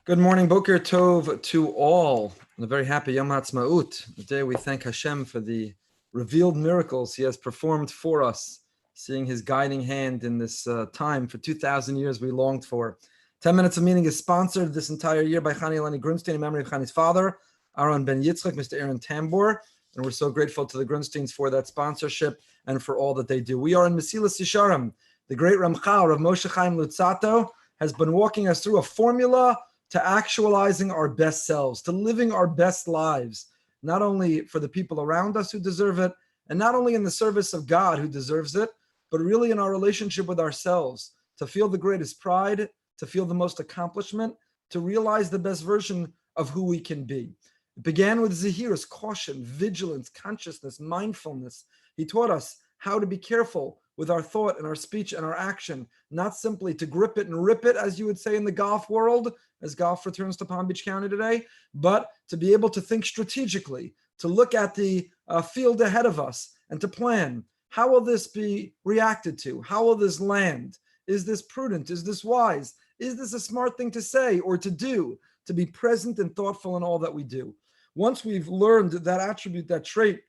Good morning, Boker Tov to all. And a very happy Yom HaTzmaut. Today we thank Hashem for the revealed miracles He has performed for us, seeing His guiding hand in this time for 2,000 years we longed for. 10 Minutes of Meaning is sponsored this entire year by Chani Eleni Grunstein in memory of Chani's father, Aaron Ben Yitzchak, Mr. Aaron Tambor. And we're so grateful to the Grunsteins for that sponsorship and for all that they do. We are in Mesillas Yesharim. The great Ramchal, R Moshe Chaim Luzzatto, has been walking us through a formula to actualizing our best selves, to living our best lives, not only for the people around us who deserve it, and not only in the service of God who deserves it, but really in our relationship with ourselves, to feel the greatest pride, to feel the most accomplishment, to realize the best version of who we can be. It began with Zahirus, caution, vigilance, consciousness, mindfulness. He taught us how to be careful with our thought and our speech and our action, not simply to grip it and rip it, as you would say in the golf world, as golf returns to Palm Beach County today, but to be able to think strategically, to look at the field ahead of us and to plan. How will this be reacted to? How will this land? Is this prudent? Is this wise? Is this a smart thing to say or to do? To be present and thoughtful in all that we do. Once we've learned that attribute, that trait,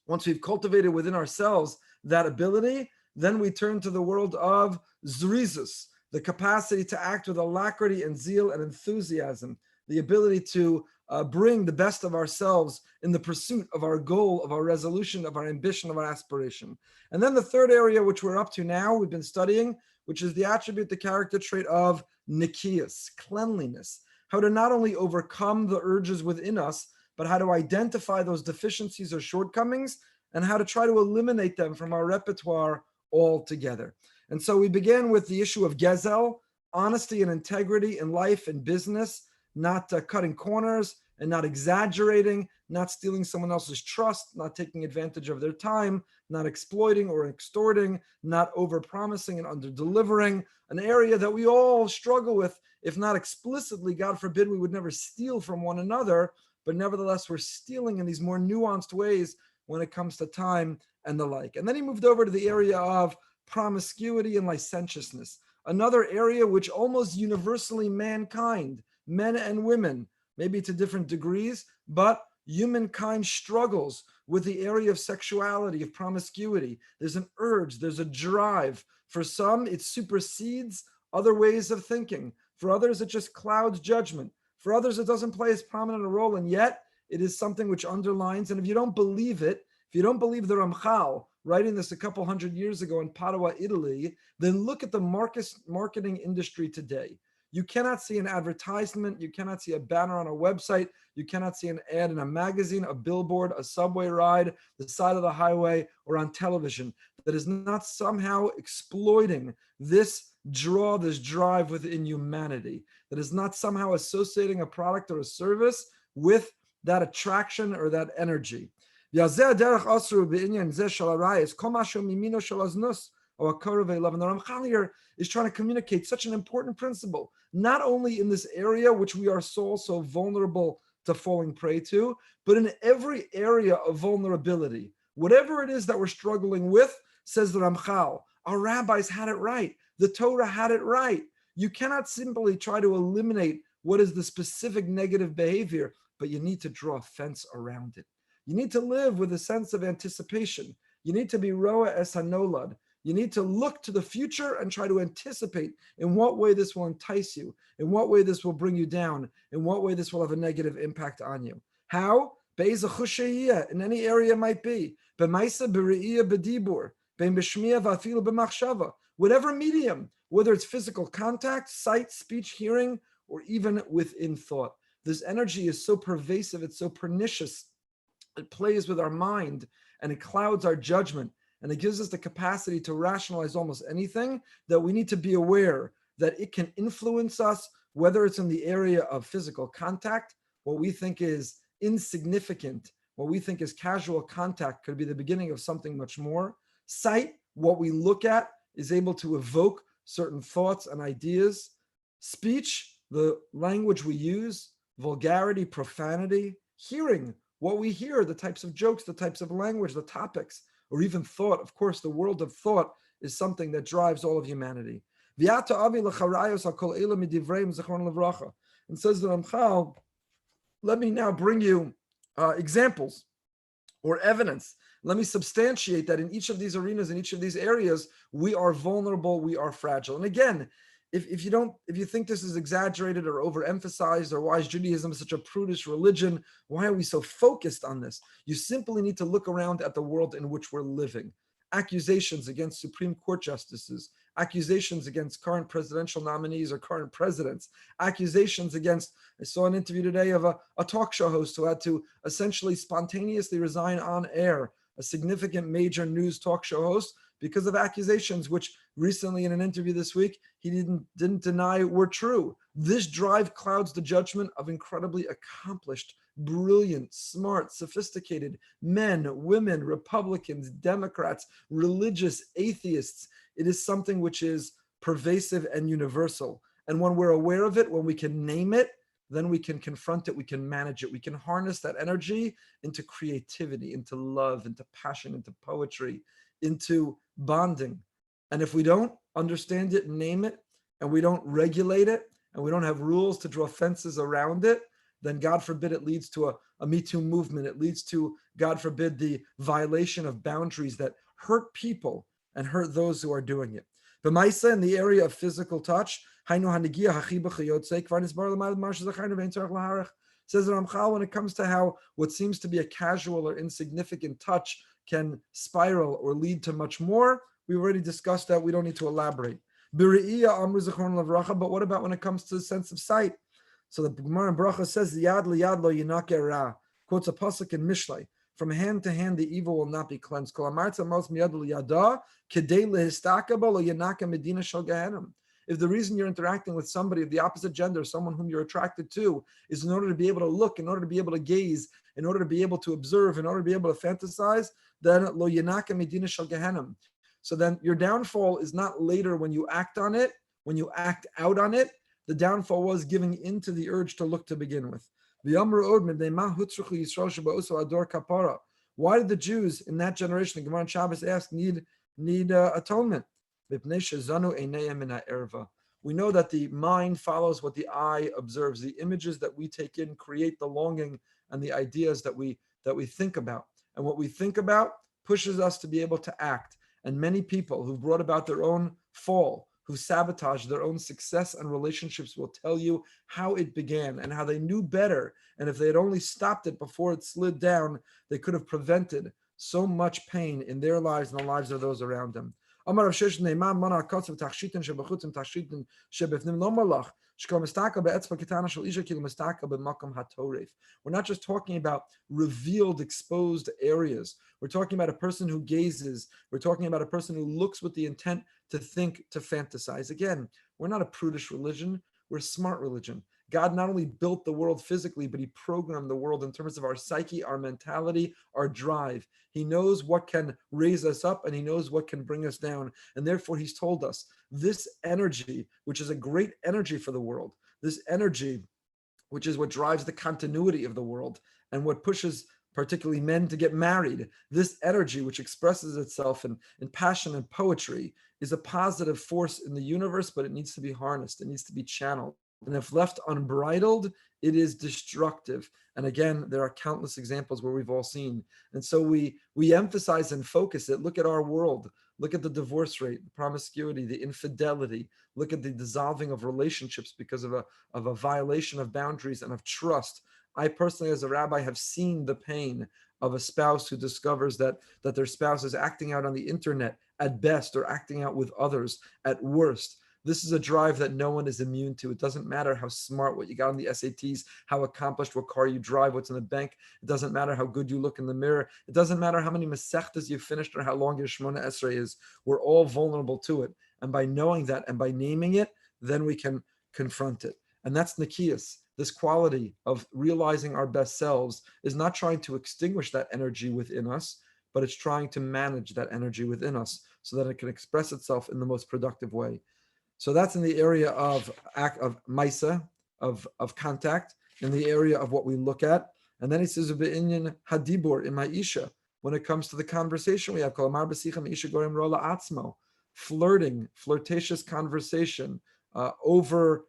once we've cultivated within ourselves that ability, then we turn to the world of zrizus, the capacity to act with alacrity and zeal and enthusiasm, the ability to bring the best of ourselves in the pursuit of our goal, of our resolution, of our ambition, of our aspiration. And then the third area, which we're up to now, we've been studying, which is the attribute, the character trait of nikias, cleanliness, how to not only overcome the urges within us, but how to identify those deficiencies or shortcomings and how to try to eliminate them from our repertoire altogether. And so we began with the issue of gezel, honesty and integrity in life and business, not cutting corners and not exaggerating, not stealing someone else's trust, not taking advantage of their time, not exploiting or extorting, not over-promising and under-delivering, an area that we all struggle with, if not explicitly, God forbid, we would never steal from one another, but nevertheless, we're stealing in these more nuanced ways when it comes to time and the like. And then he moved over to the area of promiscuity and licentiousness, another area which almost universally mankind, men and women, maybe to different degrees, but humankind struggles with the area of sexuality, of promiscuity. There's an urge, there's a drive. For some, it supersedes other ways of thinking. For others, it just clouds judgment. For others, it doesn't play as prominent a role, and yet it is something which underlines, and if you don't believe it, if you don't believe the Ramchal, writing this a couple hundred years ago in Padua, Italy, then look at the marketing industry today. You cannot see an advertisement, you cannot see a banner on a website, you cannot see an ad in a magazine, a billboard, a subway ride, the side of the highway, or on television that is not somehow exploiting this draw, this drive within humanity, that is not somehow associating a product or a service with that attraction or that energy. And the Ramchal here is trying to communicate such an important principle, not only in this area which we are so vulnerable to falling prey to, but in every area of vulnerability. Whatever it is that we're struggling with, says the Ramchal, our rabbis had it right. The Torah had it right. You cannot simply try to eliminate what is the specific negative behavior, but you need to draw a fence around it. You need to live with a sense of anticipation. You need to be roa es hanolad. You need to look to the future and try to anticipate in what way this will entice you, in what way this will bring you down, in what way this will have a negative impact on you. How? In any area it might be. Whatever medium, whether it's physical contact, sight, speech, hearing, or even within thought. This energy is so pervasive, it's so pernicious. It plays with our mind and it clouds our judgment. And it gives us the capacity to rationalize almost anything, that we need to be aware that it can influence us, whether it's in the area of physical contact, what we think is insignificant, what we think is casual contact could be the beginning of something much more. Sight, what we look at, is able to evoke certain thoughts and ideas. Speech, the language we use, vulgarity, profanity. Hearing, what we hear, the types of jokes, the types of language, the topics, or even thought. Of course, the world of thought is something that drives all of humanity. And says the Ramchal, let me now bring you examples or evidence. Let me substantiate that in each of these arenas, in each of these areas, we are vulnerable, we are fragile. And again, if you think this is exaggerated or overemphasized, or why is Judaism such a prudish religion? Why are we so focused on this? You simply need to look around at the world in which we're living. Accusations against Supreme Court justices, accusations against current presidential nominees or current presidents, accusations against, I saw an interview today of a talk show host who had to essentially spontaneously resign on air, a significant major news talk show host, because of accusations which recently in an interview this week, he didn't deny were true. This drive clouds the judgment of incredibly accomplished, brilliant, smart, sophisticated men, women, Republicans, Democrats, religious, atheists. It is something which is pervasive and universal. And when we're aware of it, when we can name it, then we can confront it, we can manage it, we can harness that energy into creativity, into love, into passion, into poetry, into bonding. And if we don't understand it and name it, and we don't regulate it, and we don't have rules to draw fences around it, then God forbid it leads to a Me Too movement. It leads to, God forbid, the violation of boundaries that hurt people and hurt those who are doing it. The Maisa in the area of physical touch, says Ramchal, when it comes to how what seems to be a casual or insignificant touch can spiral or lead to much more, we already discussed that. We don't need to elaborate. But what about when it comes to the sense of sight? So the Gemara in Bracha says, "Yad liyad lo yinake ra," quotes a pasuk in Mishlei. From hand to hand, the evil will not be cleansed. Kol amarta mos miyad liyada kedei lehistaka bo lo yinake medina shel gehenim. If the reason you're interacting with somebody of the opposite gender, someone whom you're attracted to, is in order to be able to look, in order to be able to gaze, in order to be able to observe, in order to be able to fantasize, then lo yinake medina shel gehenim. So then your downfall is not later when you act on it, when you act out on it. The downfall was giving into the urge to look to begin with. Why did the Jews in that generation, the Gemara on Shabbos asked, need atonement? We know that the mind follows what the eye observes. The images that we take in create the longing and the ideas that we think about. And what we think about pushes us to be able to act. And many people who've brought about their own fall, who sabotage their own success and relationships, will tell you how it began and how they knew better. And if they had only stopped it before it slid down, they could have prevented so much pain in their lives and the lives of those around them. We're not just talking about revealed, exposed areas. We're talking about a person who gazes. We're talking about a person who looks with the intent to think, to fantasize. Again, we're not a prudish religion. We're a smart religion. God not only built the world physically, but he programmed the world in terms of our psyche, our mentality, our drive. He knows what can raise us up and he knows what can bring us down. And therefore, he's told us this energy, which is a great energy for the world, this energy, which is what drives the continuity of the world and what pushes particularly men to get married, this energy, which expresses itself in passion and poetry, is a positive force in the universe, but it needs to be harnessed. It needs to be channeled. And if left unbridled, it is destructive. And again, there are countless examples where we've all seen. And so we emphasize and focus it. Look at our world. Look at the divorce rate, the promiscuity, the infidelity. Look at the dissolving of relationships because of a violation of boundaries and of trust. I personally, as a rabbi, have seen the pain of a spouse who discovers that their spouse is acting out on the internet at best or acting out with others at worst. This is a drive that no one is immune to. It doesn't matter how smart, what you got on the SATs, how accomplished, what car you drive, what's in the bank. It doesn't matter how good you look in the mirror. It doesn't matter how many Masechtas you've finished or how long your Shemona Esrei is. We're all vulnerable to it. And by knowing that and by naming it, then we can confront it. And that's Nikias. This quality of realizing our best selves is not trying to extinguish that energy within us, but it's trying to manage that energy within us so that it can express itself in the most productive way. So that's in the area of Maisa, of contact, in the area of what we look at. And then he says, Be'inyan hadibur in Ma'isha, when it comes to the conversation we have, flirting, flirtatious conversation, over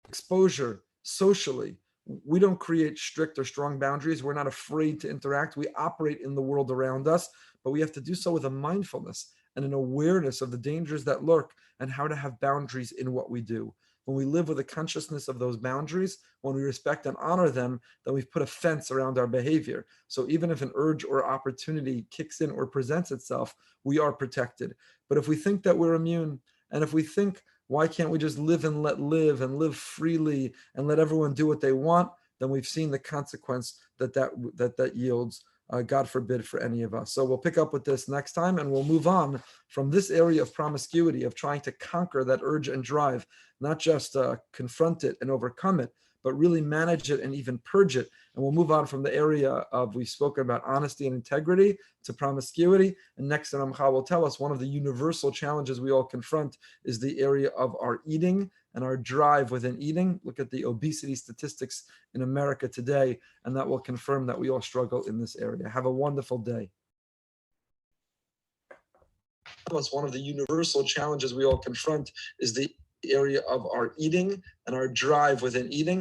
exposure socially. We don't create strict or strong boundaries. We're not afraid to interact. We operate in the world around us, but we have to do so with a mindfulness and an awareness of the dangers that lurk and how to have boundaries in what we do. When we live with a consciousness of those boundaries, when we respect and honor them, then we've put a fence around our behavior. So even if an urge or opportunity kicks in or presents itself, we are protected. But if we think that we're immune, and if we think, why can't we just live and let live and live freely and let everyone do what they want, then we've seen the consequence that yields. God forbid for any of us. So we'll pick up with this next time, and we'll move on from this area of promiscuity, of trying to conquer that urge and drive, not just confront it and overcome it, but really manage it and even purge it. And we'll move on from the area of, we've spoken about honesty and integrity, to promiscuity. And next, Ramchal will tell us one of the universal challenges we all confront is the area of our eating and our drive within eating. Look at the obesity statistics in America today, and that will confirm that we all struggle in this area. Have a wonderful day. One of the universal challenges we all confront is the area of our eating and our drive within eating.